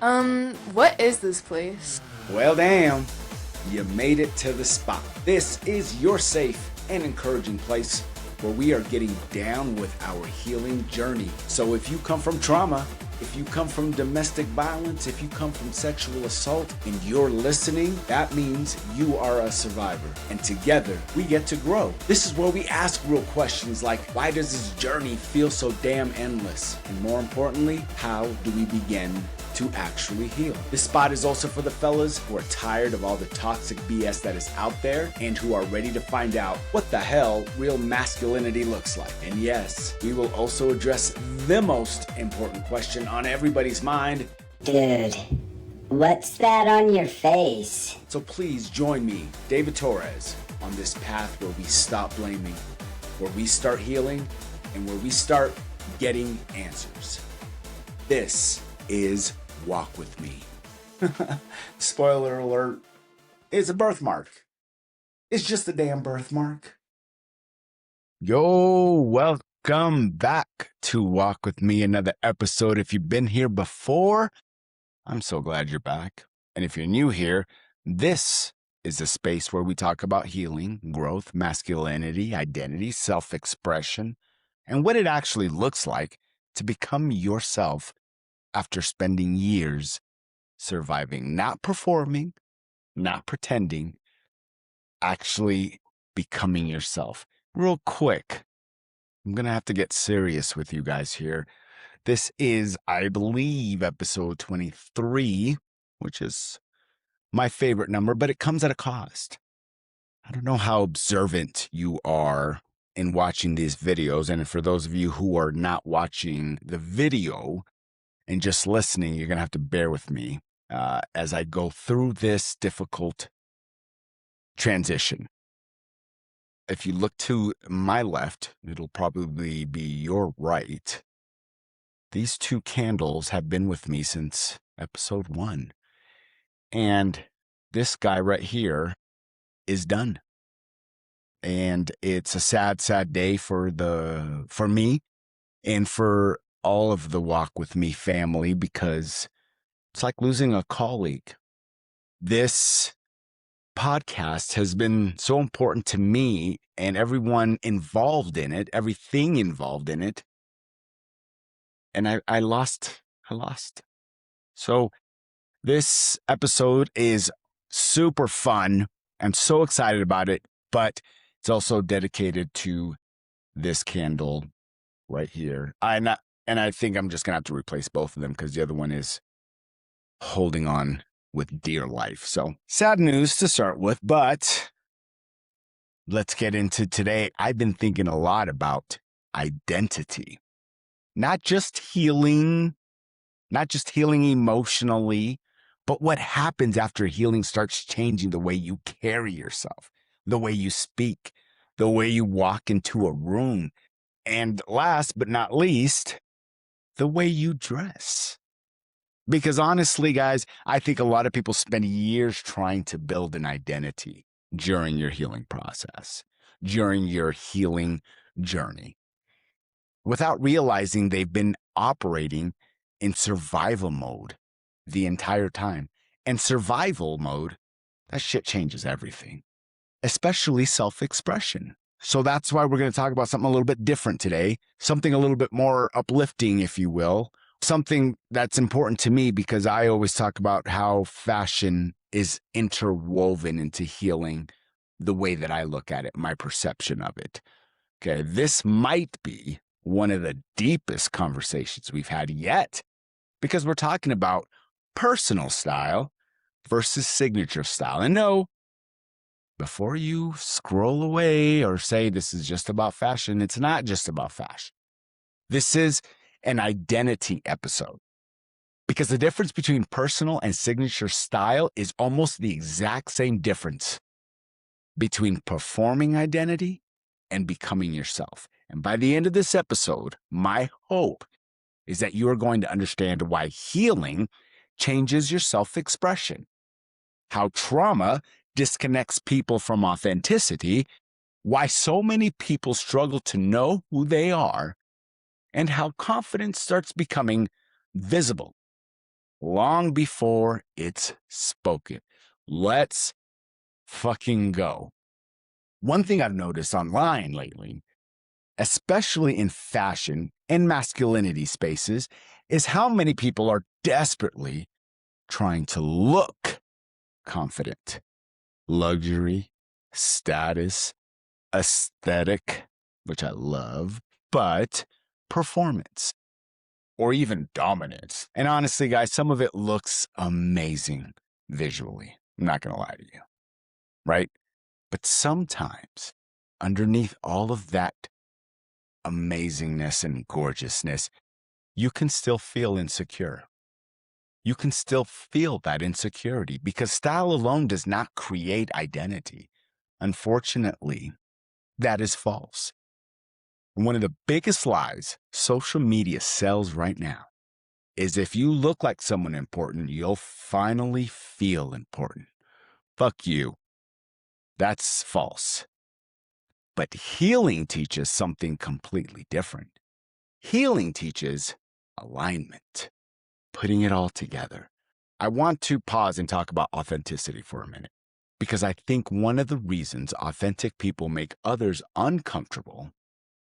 What is this place? Well, damn, you made it to the spot. This is your safe and encouraging place where we are getting down with our healing journey. So if you come from trauma, if you come from domestic violence, if you come from sexual assault and you're listening, that means you are a survivor. And together we get to grow. This is where we ask real questions like, why does this journey feel so damn endless? And more importantly, how do we begin to actually heal? This spot is also for the fellas who are tired of all the toxic BS that is out there and who are ready to find out what the hell real masculinity looks like. And yes, we will also address the most important question on everybody's mind. Dude, what's that on your face? So please join me, David Torres, on this path where we stop blaming, where we start healing, and where we start getting answers. This is Walk With Me. Spoiler alert, it's a birthmark. It's just a damn birthmark. Yo, welcome back to Walk With Me, another episode. If you've been here before, I'm so glad you're back. And if you're new here, this is a space where we talk about healing, growth, masculinity, identity, self-expression, and what it actually looks like to become yourself after spending years surviving, not performing, not pretending, actually becoming yourself. Real quick, I'm going to have to get serious with you guys here. This is, I believe, episode 23, which is my favorite number, but it comes at a cost. I don't know how observant you are in watching these videos. And for those of you who are not watching the video and just listening, you're going to have to bear with me as I go through this difficult transition. If you look to my left, it'll probably be your right. These two candles have been with me since episode 1. And this guy right here is done. And it's a sad, sad day for me and for all of the Walk With Me family, because it's like losing a colleague. This podcast has been so important to me and everyone involved in it, everything involved in it. And I lost. So this episode is super fun. I'm so excited about it, but it's also dedicated to this candle right here. And I think I'm just going to have to replace both of them because the other one is holding on with dear life. So sad news to start with, but let's get into today. I've been thinking a lot about identity, not just healing emotionally, but what happens after healing starts changing the way you carry yourself, the way you speak, the way you walk into a room, and last but not least, the way you dress. Because honestly, guys, I think a lot of people spend years trying to build an identity during your healing process, during your healing journey, without realizing they've been operating in survival mode the entire time. And survival mode, that shit changes everything, especially self-expression. So that's why we're going to talk about something a little bit different today, something a little bit more uplifting, if you will. Something that's important to me because I always talk about how fashion is interwoven into healing the way that I look at it, my perception of it. Okay, this might be one of the deepest conversations we've had yet because we're talking about personal style versus signature style. And no, before you scroll away or say this is just about fashion, it's not just about fashion. This is an identity episode because the difference between personal and signature style is almost the exact same difference between performing identity and becoming yourself. And by the end of this episode, my hope is that you are going to understand why healing changes your self-expression, how trauma disconnects people from authenticity, why so many people struggle to know who they are, and how confidence starts becoming visible long before it's spoken. Let's fucking go. One thing I've noticed online lately, especially in fashion and masculinity spaces, is how many people are desperately trying to look confident. Luxury, status, aesthetic, which I love, but performance or even dominance. And honestly, guys, some of it looks amazing visually. I'm not going to lie to you, right? But sometimes underneath all of that amazingness and gorgeousness, you can still feel insecure. You can still feel that insecurity because style alone does not create identity. Unfortunately, that is false. And one of the biggest lies social media sells right now is if you look like someone important, you'll finally feel important. Fuck you. That's false. But healing teaches something completely different. Healing teaches alignment, putting it all together. I want to pause and talk about authenticity for a minute, because I think one of the reasons authentic people make others uncomfortable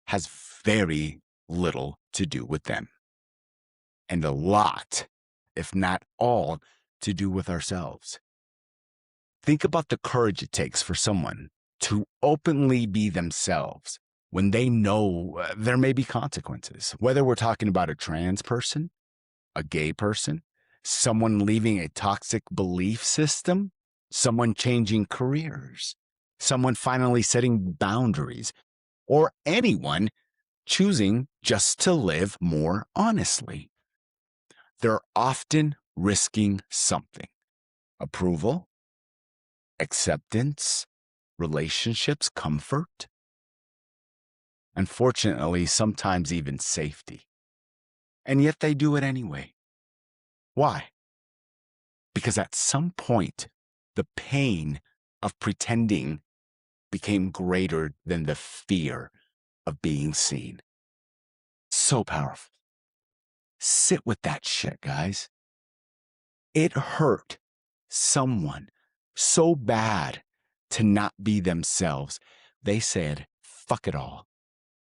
has very little to do with them, and a lot, if not all, to do with ourselves. Think about the courage it takes for someone to openly be themselves when they know there may be consequences, whether we're talking about a trans person, a gay person, someone leaving a toxic belief system, someone changing careers, someone finally setting boundaries, or anyone choosing just to live more honestly. They're often risking something: approval, acceptance, relationships, comfort. Unfortunately, sometimes even safety. And yet they do it anyway. Why? Because at some point, the pain of pretending became greater than the fear of being seen. So powerful. Sit with that shit, guys. It hurt someone so bad to not be themselves. They said, fuck it all.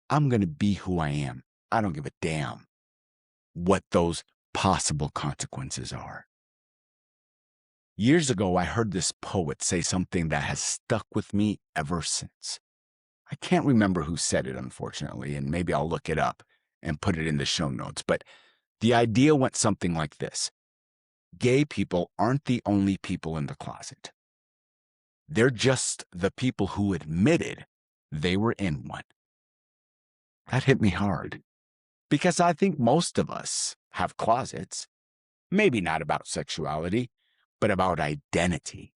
I'm going to be who I am. I don't give a damn what those possible consequences are. Years ago, I heard this poet say something that has stuck with me ever since. I can't remember who said it, unfortunately, and maybe I'll look it up and put it in the show notes, but the idea went something like this: gay people aren't the only people in the closet. They're just the people who admitted they were in one. That hit me hard, because I think most of us have closets, maybe not about sexuality, but about identity.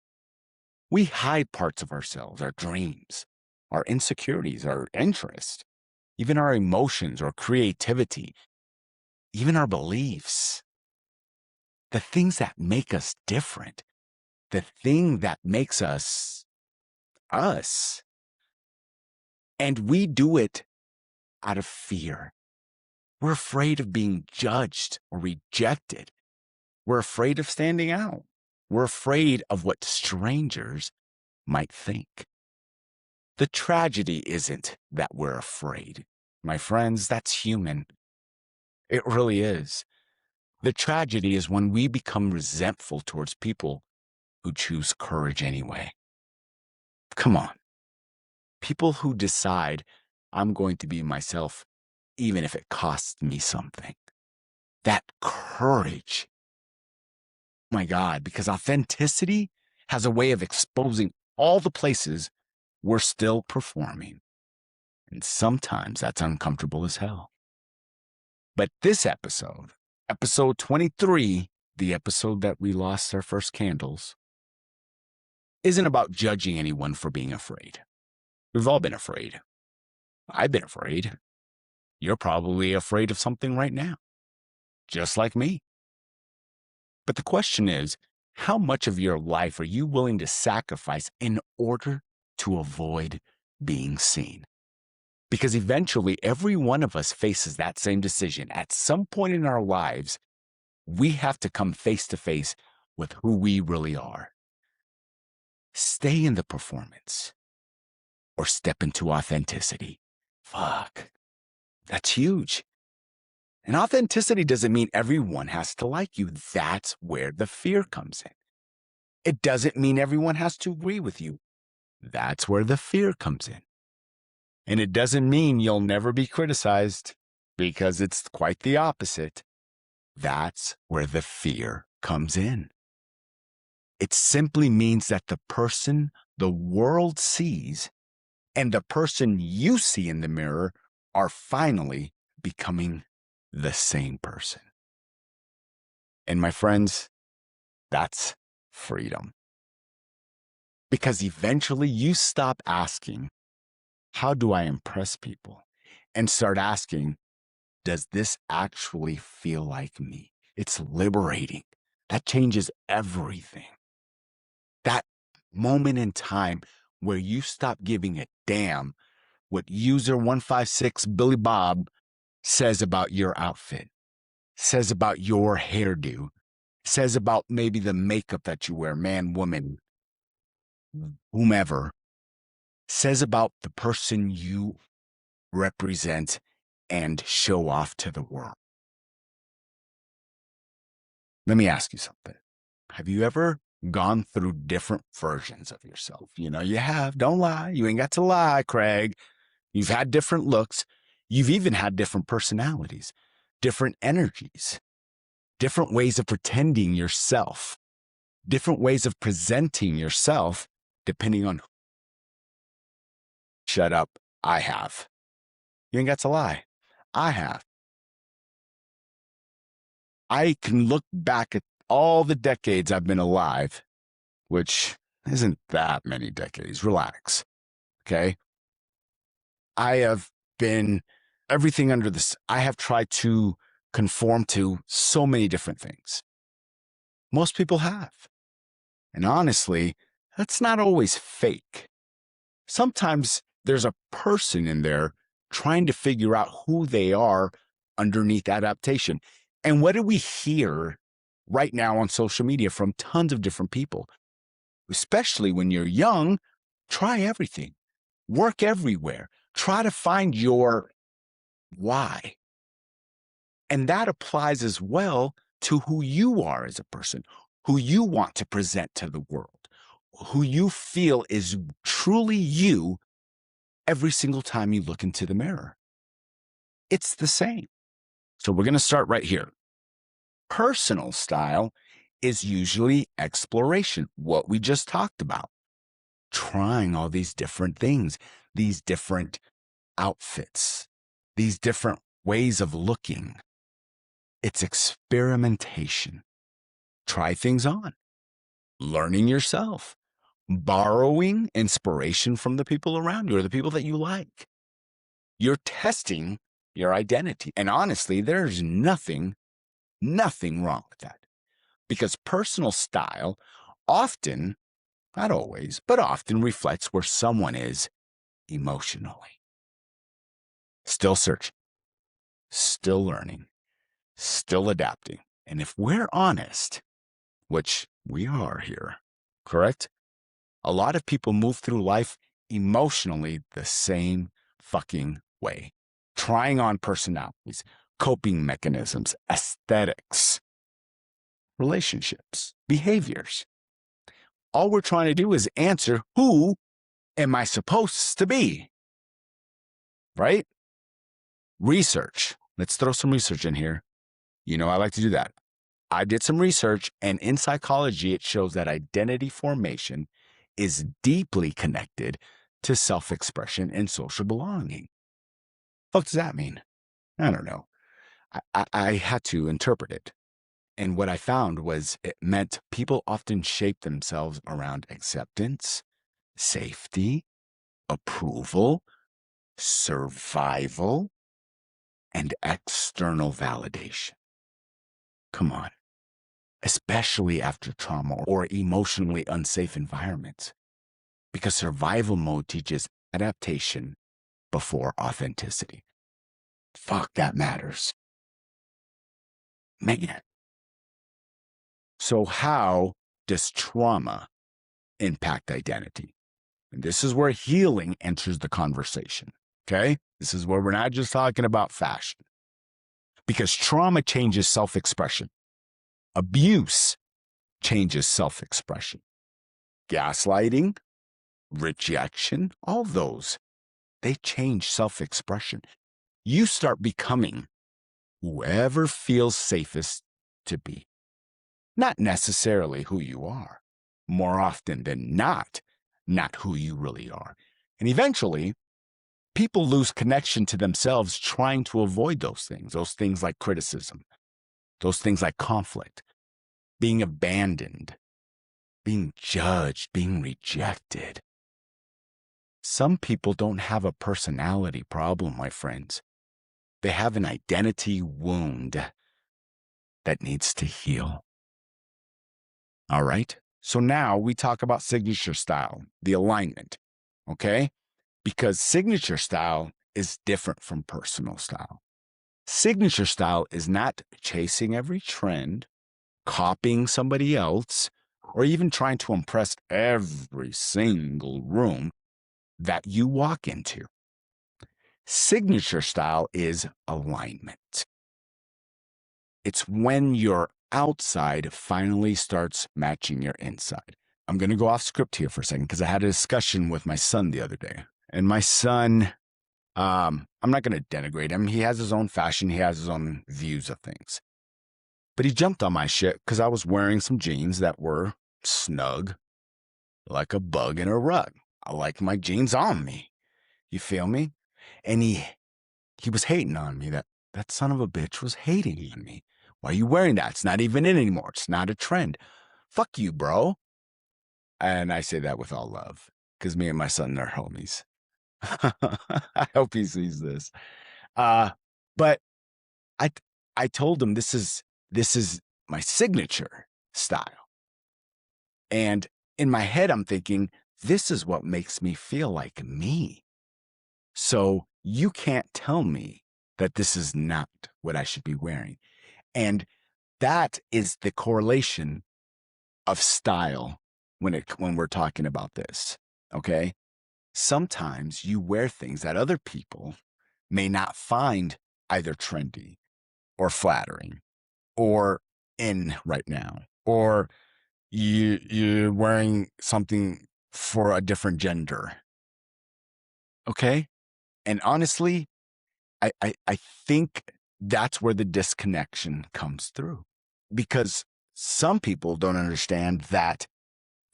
We hide parts of ourselves, our dreams, our insecurities, our interests, even our emotions or creativity, even our beliefs. The things that make us different, the thing that makes us us. And we do it out of fear. We're afraid of being judged or rejected. We're afraid of standing out. We're afraid of what strangers might think. The tragedy isn't that we're afraid. My friends, that's human. It really is. The tragedy is when we become resentful towards people who choose courage anyway. Come on. People who decide, I'm going to be myself even if it costs me something. That courage. My God, because authenticity has a way of exposing all the places we're still performing. And sometimes that's uncomfortable as hell. But this episode, episode 23, the episode that we lost our first candles, isn't about judging anyone for being afraid. We've all been afraid. I've been afraid. You're probably afraid of something right now, just like me. But the question is, how much of your life are you willing to sacrifice in order to avoid being seen? Because eventually, every one of us faces that same decision at some point in our lives. we have to come face to face with who we really are. Stay in the performance or step into authenticity. Fuck, that's huge. And authenticity doesn't mean everyone has to like you. That's where the fear comes in. It doesn't mean everyone has to agree with you. That's where the fear comes in. And it doesn't mean you'll never be criticized, because it's quite the opposite. That's where the fear comes in. It simply means that the person the world sees and the person you see in the mirror are finally becoming the same person. And my friends, that's freedom. Because eventually you stop asking, how do I impress people? And start asking, does this actually feel like me? It's liberating. That changes everything. That moment in time where you stop giving a damn what user 156 Billy Bob says about your outfit, says about your hairdo, says about maybe the makeup that you wear, man, woman, whomever, says about the person you represent and show off to the world. Let me ask you something. Have you ever gone through different versions of yourself? You know, you have. Don't lie. You ain't got to lie, Craig. You've had different looks. You've even had different personalities, different energies, different ways of pretending yourself, different ways of presenting yourself, depending on who. Shut up. I have. You ain't got to lie. I have. I can look back at all the decades I've been alive, which isn't that many decades. Relax. Okay. I have been everything under this. I have tried to conform to so many different things. Most people have. And honestly, that's not always fake. Sometimes there's a person in there trying to figure out who they are underneath adaptation. And what do we hear right now on social media from tons of different people? Especially when you're young, try everything, work everywhere, try to find your why. And that applies as well to who you are as a person, who you want to present to the world, who you feel is truly you every single time you look into the mirror. It's the same. So we're going to start right here. Personal style is usually exploration, what we just talked about. Trying all these different things, these different outfits, these different ways of looking. It's experimentation. Try things on, learning yourself, borrowing inspiration from the people around you or the people that you like. You're testing your identity. And honestly, there's nothing wrong with that. Because personal style often, not always, but often reflects where someone is emotionally. Still searching, still learning, still adapting. And if we're honest, which we are here, correct? A lot of people move through life emotionally the same fucking way, trying on personalities, coping mechanisms, aesthetics, relationships, behaviors. All we're trying to do is answer, who am I supposed to be? Right? Research. Let's throw some research in here. You know, I like to do that. I did some research, and in psychology, it shows that identity formation is deeply connected to self-expression and social belonging. What does that mean? I don't know. I had to interpret it. And what I found was it meant people often shape themselves around acceptance, safety, approval, survival, and external validation. Come on. Especially after trauma or emotionally unsafe environments. Because survival mode teaches adaptation before authenticity. Fuck, that matters. Man, So, how does trauma impact identity? And this is where healing enters the conversation. Okay. This is where we're not just talking about fashion because trauma changes self expression, abuse changes self expression, gaslighting, rejection, all those, they change self expression. You start becoming whoever feels safest to be, not necessarily who you are. More often than not who you really are. And eventually, people lose connection to themselves trying to avoid those things like criticism, those things like conflict, being abandoned, being judged, being rejected. Some people don't have a personality problem, my friends. They have an identity wound that needs to heal. All right. So now we talk about signature style, the alignment. Okay. Because signature style is different from personal style. Signature style is not chasing every trend, copying somebody else, or even trying to impress every single room that you walk into. Signature style is alignment. It's when your outside finally starts matching your inside. I'm going to go off script here for a second because I had a discussion with my son the other day. And my son, I'm not going to denigrate him. He has his own fashion, he has his own views of things. But he jumped on my shit because I was wearing some jeans that were snug, like a bug in a rug. I like my jeans on me. You feel me? And he was hating on me. That son of a bitch was hating on me. Why are you wearing that? It's not even in anymore. It's not a trend. Fuck you, bro. And I say that with all love because me and my son are homies. I hope he sees this. But I I told him this is my signature style. And in my head, I'm thinking, this is what makes me feel like me. So you can't tell me that this is not what I should be wearing. And that is the correlation of style when we're talking about this. Okay. Sometimes you wear things that other people may not find either trendy or flattering or in right now, or you're wearing something for a different gender. Okay. And honestly, I think that's where the disconnection comes through because some people don't understand that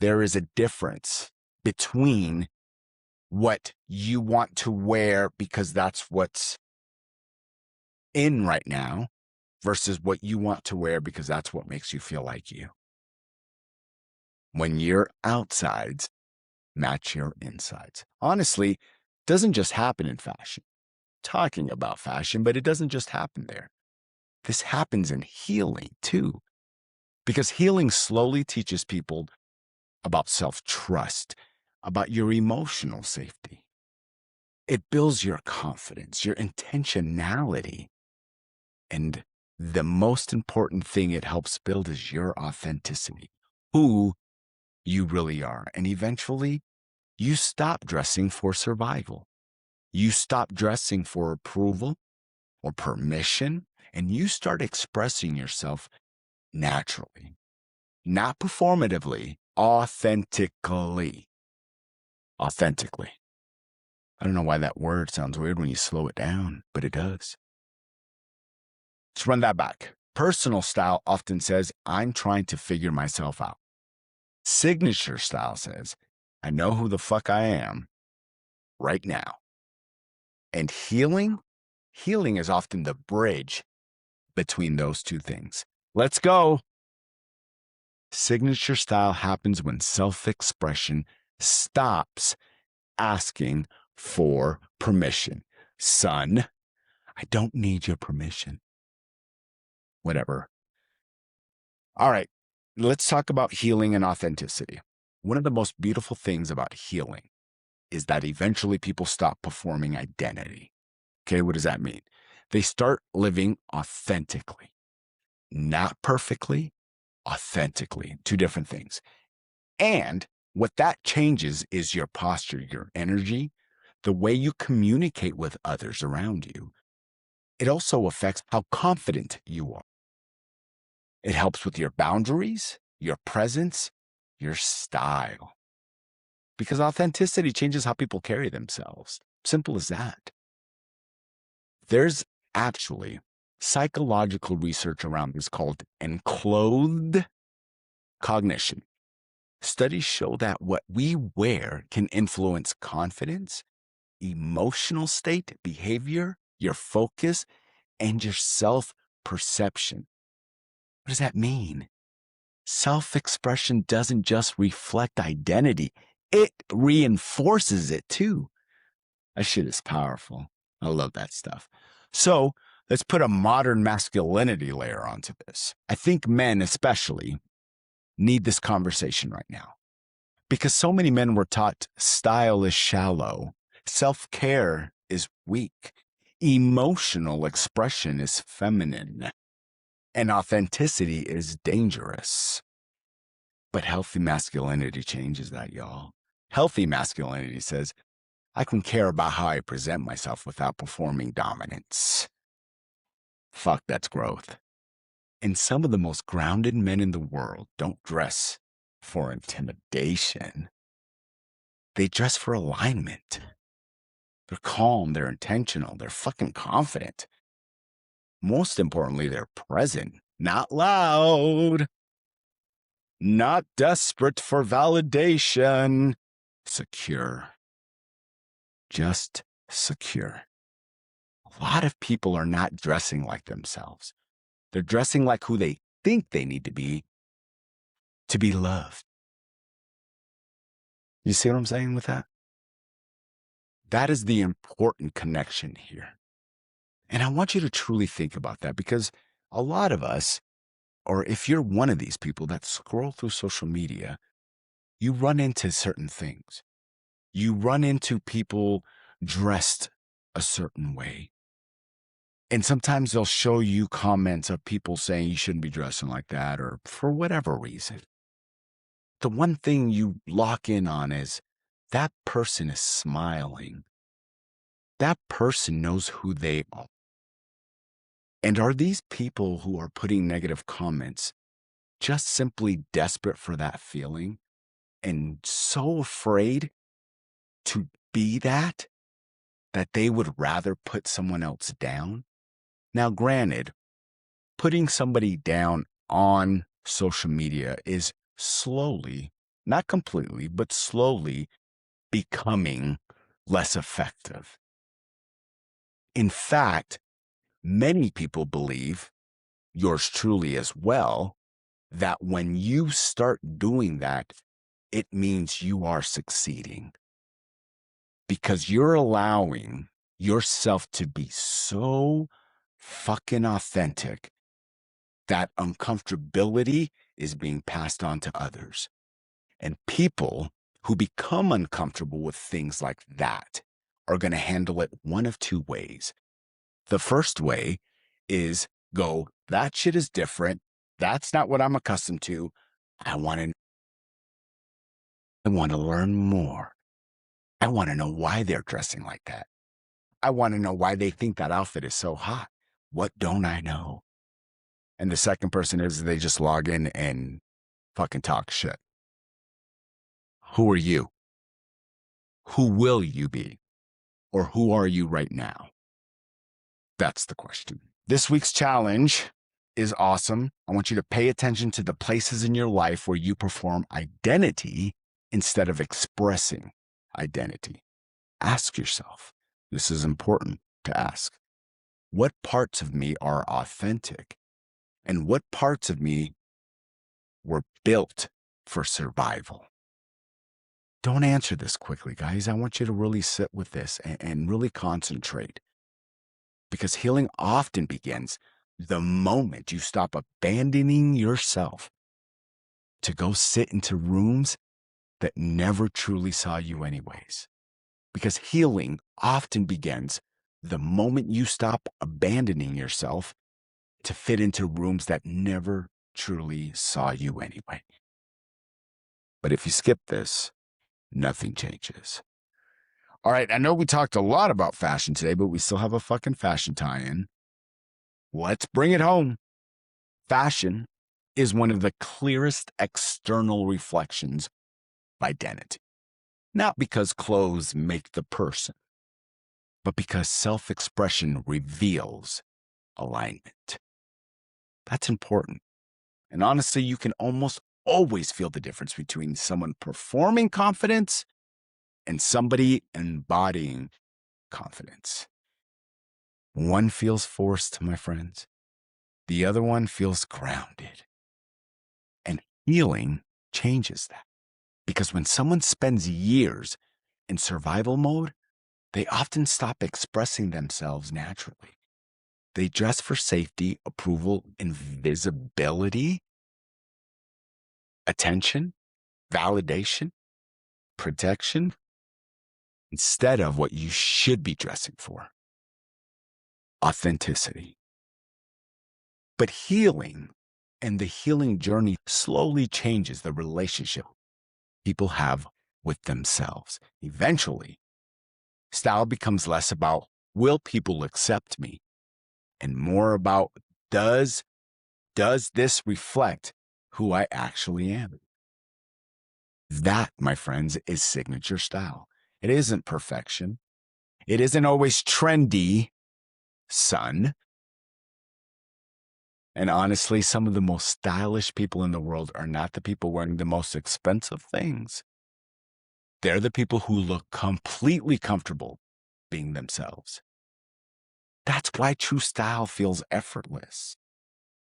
there is a difference between what you want to wear because that's what's in right now versus what you want to wear because that's what makes you feel like you. When your outsides match your insides. Honestly, doesn't just happen in fashion. Talking about fashion, but it doesn't just happen there. This happens in healing too, because healing slowly teaches people about self-trust, about your emotional safety. It builds your confidence, your intentionality. And the most important thing it helps build is your authenticity, who you really are. And eventually, you stop dressing for survival. You stop dressing for approval or permission, and you start expressing yourself naturally, not performatively, authentically. Authentically. I don't know why that word sounds weird when you slow it down, but it does. Let's run that back. Personal style often says, I'm trying to figure myself out. Signature style says, I know who the fuck I am right now. And healing is often the bridge between those two things. Let's go. Signature style happens when self-expression stops asking for permission. Son, I don't need your permission. Whatever. All right, let's talk about healing and authenticity. One of the most beautiful things about healing is that eventually people stop performing identity. Okay, what does that mean? They start living authentically, not perfectly, authentically. Two different things. And what that changes is your posture, your energy, the way you communicate with others around you. It also affects how confident you are. It helps with your boundaries, your presence, your style. Because authenticity changes how people carry themselves. Simple as that. There's actually psychological research around this called enclothed cognition. Studies show that what we wear can influence confidence, emotional state, behavior, your focus, and your self perception. What does that mean? Self expression doesn't just reflect identity, it reinforces it too. That shit is powerful. I love that stuff. So let's put a modern masculinity layer onto this. I think men, especially, need this conversation right now because so many men were taught style is shallow, self care is weak, emotional expression is feminine, and authenticity is dangerous. But healthy masculinity changes that, y'all. Healthy masculinity says, I can care about how I present myself without performing dominance. Fuck, that's growth. And some of the most grounded men in the world don't dress for intimidation. They dress for alignment. They're calm, they're intentional, they're fucking confident. Most importantly, they're present, not loud, not desperate for validation, secure. Just secure. A lot of people are not dressing like themselves. They're dressing like who they think they need to be loved. You see what I'm saying with that? That is the important connection here. And I want you to truly think about that because a lot of us, or if you're one of these people that scroll through social media, you run into certain things. You run into people dressed a certain way. And sometimes they'll show you comments of people saying you shouldn't be dressing like that or for whatever reason. The one thing you lock in on is that person is smiling. That person knows who they are. And are these people who are putting negative comments just simply desperate for that feeling and so afraid to be that they would rather put someone else down? Now, granted, putting somebody down on social media is slowly, not completely, but slowly becoming less effective. In fact, many people believe, yours truly as well, that when you start doing that, it means you are succeeding because you're allowing yourself to be so fucking authentic that uncomfortability is being passed on to others. And people who become uncomfortable with things like that are going to handle it one of two ways. The first way is go, that shit is different. That's not what I'm accustomed to. I want to learn more. I want to know why they're dressing like that. I want to know why they think that outfit is so hot. What don't I know? And the second person is they just log in and fucking talk shit. Who are you? Who will you be? Or who are you right now? That's the question. This week's challenge is awesome. I want you to pay attention to the places in your life where you perform identity instead of expressing identity. Ask yourself, this is important to ask, what parts of me are authentic? And what parts of me were built for survival? Don't answer this quickly, guys. I want you to really sit with this and really concentrate. Because healing often begins the moment you stop abandoning yourself to go sit into rooms that never truly saw you anyways. Because healing often begins the moment you stop abandoning yourself to fit into rooms that never truly saw you anyway. But if you skip this, nothing changes. All right, I know we talked a lot about fashion today, but we still have a fucking fashion tie-in. Let's bring it home. Fashion is one of the clearest external reflections of identity. Not because clothes make the person, but because self-expression reveals alignment. That's important. And honestly, you can almost always feel the difference between someone performing confidence and somebody embodying confidence. One feels forced, my friends. The other one feels grounded. And healing changes that. Because when someone spends years in survival mode, they often stop expressing themselves naturally. They dress for safety, approval, and visibility, attention, validation, protection, instead of what you should be dressing for, authenticity. But healing and the healing journey slowly changes the relationship people have with themselves. Eventually, style becomes less about, will people accept me? And more about, does this reflect who I actually am? That, my friends, is signature style. It isn't perfection. It isn't always trendy, son. And honestly, some of the most stylish people in the world are not the people wearing the most expensive things. They're the people who look completely comfortable being themselves. That's why true style feels effortless,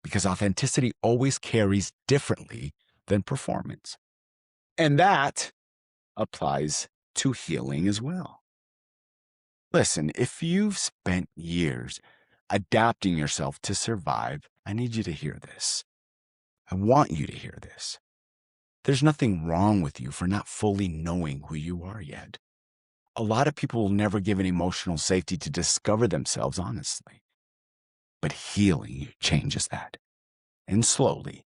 because authenticity always carries differently than performance. And that applies to healing as well. Listen, if you've spent years adapting yourself to survive, I need you to hear this. I want you to hear this. There's nothing wrong with you for not fully knowing who you are yet. A lot of people will never give an emotional safety to discover themselves honestly. But healing changes that. And slowly,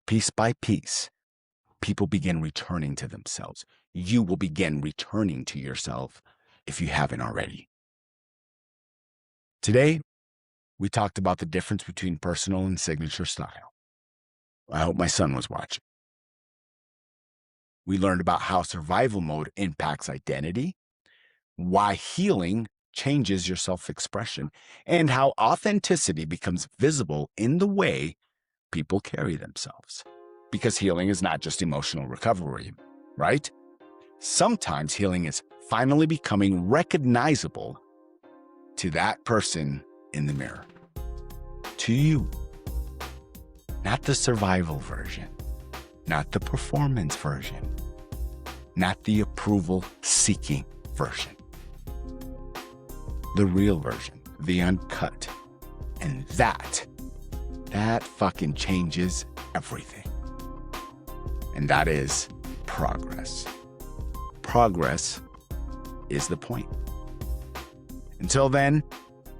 piece by piece, people begin returning to themselves. You will begin returning to yourself if you haven't already. Today, we talked about the difference between personal and signature style. I hope my son was watching. We learned about how survival mode impacts identity, why healing changes your self-expression, and how authenticity becomes visible in the way people carry themselves. Because healing is not just emotional recovery, right? Sometimes healing is finally becoming recognizable to that person in the mirror. To you. Not the survival version, not the performance version, not the approval-seeking version. The real version, the uncut. And that fucking changes everything. And that is progress. Progress is the point. Until then,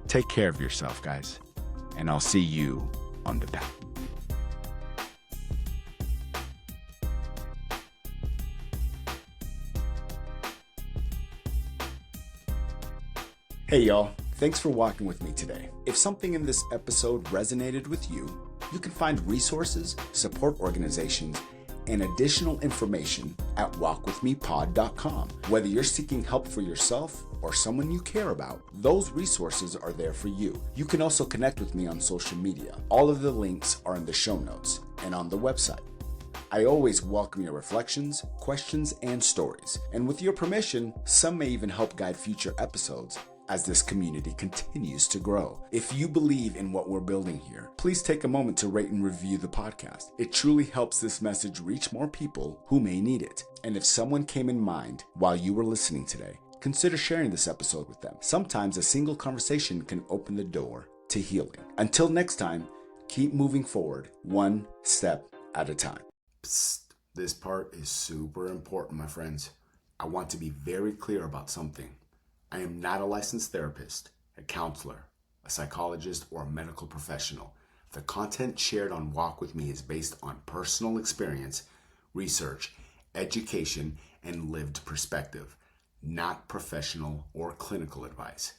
take care of yourself, guys. And I'll see you on the path. Hey y'all, thanks for walking with me today. If something in this episode resonated with you, you can find resources, support organizations, and additional information at walkwithmepod.com. Whether you're seeking help for yourself or someone you care about, those resources are there for you. You can also connect with me on social media. All of the links are in the show notes and on the website. I always welcome your reflections, questions, and stories. And with your permission, some may even help guide future episodes as this community continues to grow. If you believe in what we're building here, please take a moment to rate and review the podcast. It truly helps this message reach more people who may need it. And if someone came in mind while you were listening today, consider sharing this episode with them. Sometimes a single conversation can open the door to healing. Until next time, keep moving forward, one step at a time. Psst, this part is super important, my friends. I want to be very clear about something. I am not a licensed therapist, a counselor, a psychologist, or a medical professional. The content shared on Walk With Me is based on personal experience, research, education, and lived perspective, not professional or clinical advice.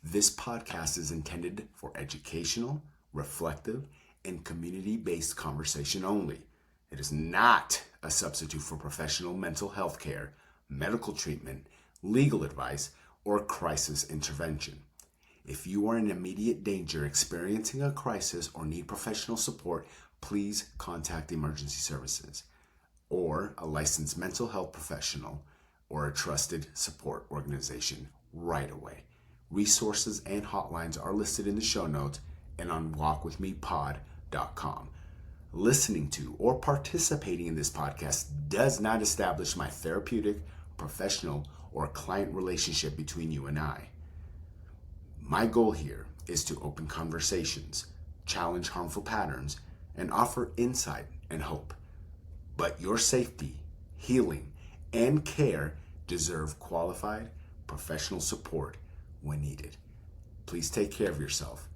This podcast is intended for educational, reflective, and community-based conversation only. It is not a substitute for professional mental health care, medical treatment, legal advice, or crisis intervention. If you are in immediate danger, experiencing a crisis, or need professional support, please contact emergency services or a licensed mental health professional or a trusted support organization right away. Resources and hotlines are listed in the show notes and on walkwithmepod.com. Listening to or participating in this podcast does not establish my therapeutic, professional, or client relationship between you and I. My goal here is to open conversations, challenge harmful patterns, and offer insight and hope. But your safety, healing, and care deserve qualified, professional support when needed. Please take care of yourself